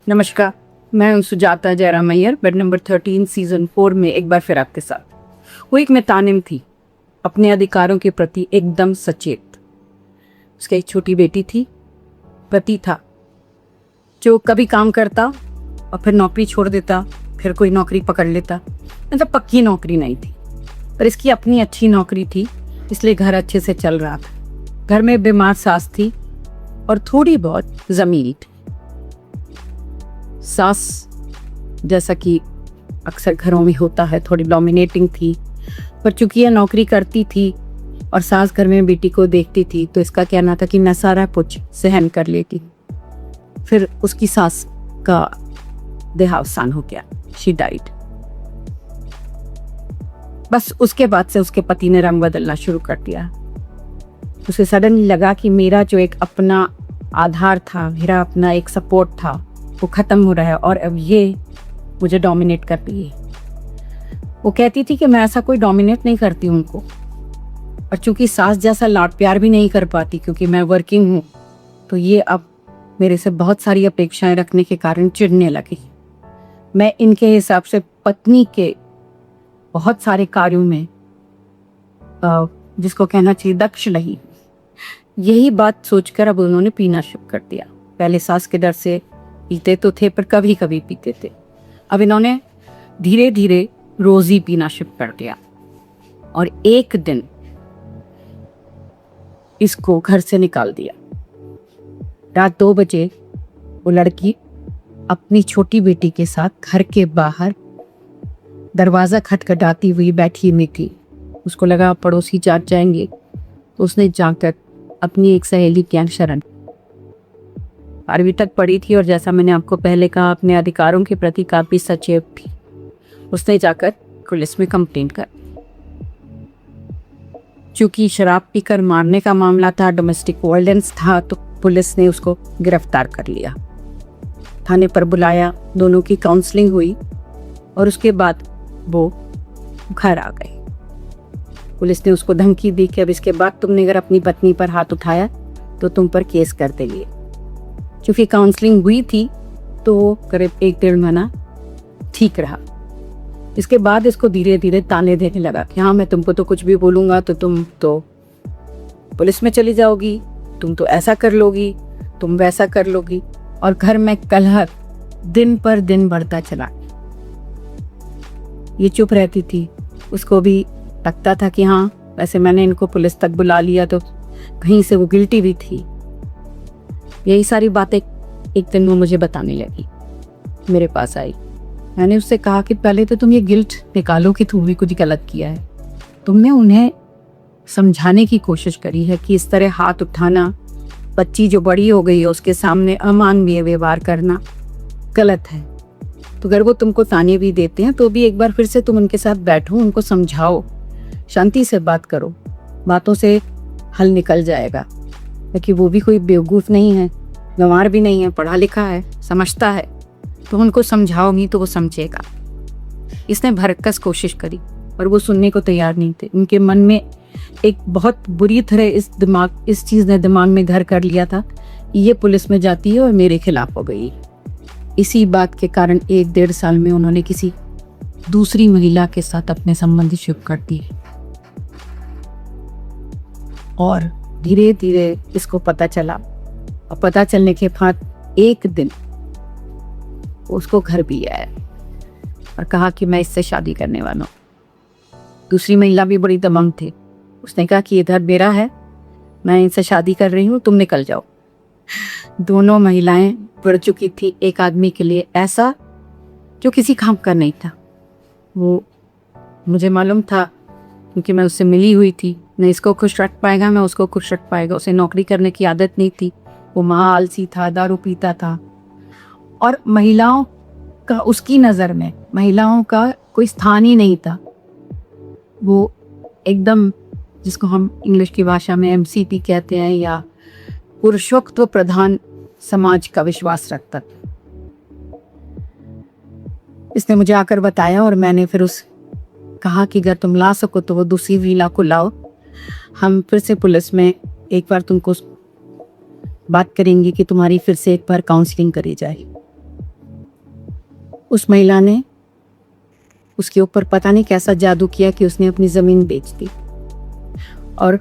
नमस्कार। मैं हूं Sujata Jairam Iyer, bed number 13 season 4 में एक बार फिर आपके साथ। वो एक मितानिम थी, अपने अधिकारों के प्रति एकदम सचेत। उसकी एक छोटी बेटी थी, पति था जो कभी काम करता और फिर नौकरी छोड़ देता, फिर कोई नौकरी पकड़ लेता। मतलब पक्की नौकरी नहीं थी, पर इसकी अपनी अच्छी नौकरी थी, इसलिए घर अच्छे से चल रहा था। घर में बीमार सास थी और थोड़ी बहुत जमीन थी। सास, जैसा कि अक्सर घरों में होता है, थोड़ी डोमिनेटिंग थी, पर चूंकि यह नौकरी करती थी और सास घर में बेटी को देखती थी, तो इसका कहना था कि मैं सारा कुछ सहन कर लेती। फिर उसकी सास का देहावसान हो गया, शी डाइड। बस उसके बाद से उसके पति ने रंग बदलना शुरू कर दिया। उसे सडनली लगा कि मेरा जो एक अपना आधार था, मेरा अपना एक सपोर्ट था, वो खत्म हो रहा है और अब ये मुझे डोमिनेट कर रही है। वो कहती थी कि मैं ऐसा कोई डोमिनेट नहीं करती उनको, और चूंकि सास जैसा लाड प्यार भी नहीं कर पाती क्योंकि मैं वर्किंग हूँ, तो ये अब मेरे से बहुत सारी अपेक्षाएं रखने के कारण चिढ़ने लगी। मैं इनके हिसाब से पत्नी के बहुत सारे कार्यों में जिसको कहना चाहिए दक्ष नहीं। यही बात सोचकर अब उन्होंने पीना शुरू कर दिया। पहले सास के डर से पीते तो थे, पर कभी कभी पीते थे। अब इन्होंने धीरे धीरे रोज ही पीना शुरू कर दिया और एक दिन इसको घर से निकाल दिया। रात 2 बजे वो लड़की अपनी छोटी बेटी के साथ घर के बाहर दरवाजा खटखटाती हुई बैठी हुई थी। उसको लगा पड़ोसी जाग जाएंगे, तो उसने जाकर अपनी एक सहेली के शरण 12वीं तक पढ़ी थी और जैसा मैंने आपको पहले कहा, अपने अधिकारों के प्रति काफी सचेत थी। उसने जाकर पुलिस में कंप्लेंट कर, चूंकि शराब पीकर मारने का मामला था, डोमेस्टिक वायलेंस था, तो पुलिस ने उसको गिरफ्तार कर लिया, थाने पर बुलाया, दोनों की काउंसलिंग हुई और उसके बाद वो घर आ गए। पुलिस ने उसको धमकी दी कि अब इसके बाद तुमने अगर अपनी पत्नी पर हाथ उठाया तो तुम पर केस कर देंगे। क्योंकि काउंसलिंग हुई थी तो करीब 1-1.5 महीना ठीक रहा। इसके बाद इसको धीरे धीरे ताने देने लगा कि हाँ, मैं तुमको तो कुछ भी बोलूंगा तो तुम तो पुलिस में चली जाओगी, तुम तो ऐसा कर लोगी, तुम वैसा कर लोगी, और घर में कलह दिन पर दिन बढ़ता चला। ये चुप रहती थी। उसको भी लगता था कि हाँ, वैसे मैंने इनको पुलिस तक बुला लिया तो कहीं से वो गिल्टी भी थी। यही सारी बातें एक दिन वो मुझे बताने लगी, मेरे पास आई। मैंने उससे कहा कि पहले तो तुम ये गिल्ट निकालो कि तुमने कुछ गलत किया है। तुमने उन्हें समझाने की कोशिश करी है कि इस तरह हाथ उठाना, बच्ची जो बड़ी हो गई है उसके सामने अमानवीय व्यवहार करना गलत है। तो अगर वो तुमको ताने भी देते हैं तो भी एक बार फिर से तुम उनके साथ बैठो, उनको समझाओ, शांति से बात करो, बातों से हल निकल जाएगा। क्योंकि वो भी कोई बेवकूफ़ नहीं है, गंवार भी नहीं है, पढ़ा लिखा है, समझता है, तो उनको समझाओगी तो वो समझेगा। इसने भरकस कोशिश करी पर वो सुनने को तैयार नहीं थे। उनके मन में एक बहुत बुरी तरह इस चीज़ ने दिमाग में घर कर लिया था, ये पुलिस में जाती है और मेरे खिलाफ हो गई। इसी बात के कारण 1-1.5 साल में उन्होंने किसी दूसरी महिला के साथ अपने संबंध शुरू कर दिए और धीरे धीरे इसको पता चला। और पता चलने के बाद एक दिन उसको घर भी आया और कहा कि मैं इससे शादी करने वाला हूँ। दूसरी महिला भी बड़ी दबंग थी। उसने कहा कि इधर मेरा है, मैं इनसे शादी कर रही हूँ, तुम निकल जाओ। दोनों महिलाएं बढ़ चुकी थी एक आदमी के लिए ऐसा जो किसी काम का नहीं था। वो मुझे मालूम था क्योंकि मैं उससे मिली हुई थी, न इसको खुश रख पाएगा, मैं उसको खुश रख पाएगा। उसे नौकरी करने की आदत नहीं थी, वो महा आलसी था, दारू पीता था, और महिलाओं का उसकी नज़र में महिलाओं का कोई स्थान ही नहीं था। वो एकदम, जिसको हम इंग्लिश की भाषा में MCP कहते हैं, या पुरुषत्व प्रधान समाज का विश्वास रखता था। इसने मुझे आकर बताया और मैंने फिर कहा कि अगर तुम ला सको तो वो दूसरी महिला को लाओ, हम फिर से पुलिस में एक बार तुमको बात करेंगे कि तुम्हारी फिर से एक बार काउंसलिंग करी जाए। उस महिला ने उसके ऊपर पता नहीं कैसा जादू किया कि उसने अपनी ज़मीन बेच दी और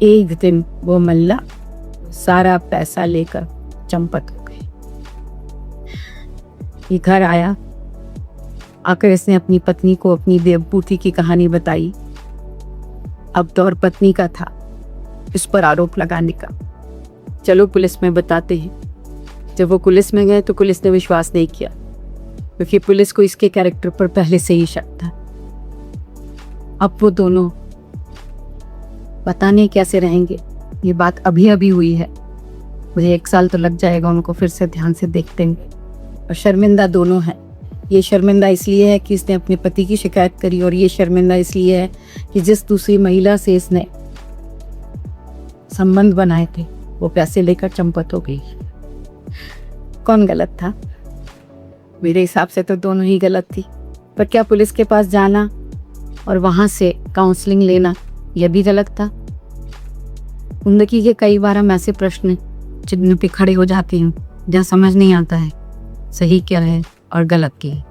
एक दिन वो महिला सारा पैसा लेकर चंपत हो गई। ये घर आया, आकर इसने अपनी पत्नी को अपनी देवपूती की कहानी बताई। अब दौर पत्नी का था इस पर आरोप लगाने का। चलो पुलिस में बताते हैं। जब वो पुलिस में गए तो पुलिस ने विश्वास नहीं किया, क्योंकि पुलिस को इसके कैरेक्टर पर पहले से ही शक था। अब वो दोनों पता नहीं कैसे रहेंगे। ये बात अभी अभी हुई है, मुझे 1 साल तो लग जाएगा उनको फिर से ध्यान से देखते हुए। और शर्मिंदा दोनों हैं। ये शर्मिंदा इसलिए है कि इसने अपने पति की शिकायत करी, और ये शर्मिंदा इसलिए है कि जिस दूसरी महिला से इसने संबंध बनाए थे वो पैसे लेकर चंपत हो गई। कौन गलत था? मेरे हिसाब से तो दोनों ही गलत थी। पर क्या पुलिस के पास जाना और वहाँ से काउंसलिंग लेना यह भी गलत था? जिंदगी के कई बार हम ऐसे प्रश्न चिन्ह पे खड़े हो जाते हैं जहाँ समझ नहीं आता है सही क्या है और गलत क्या है।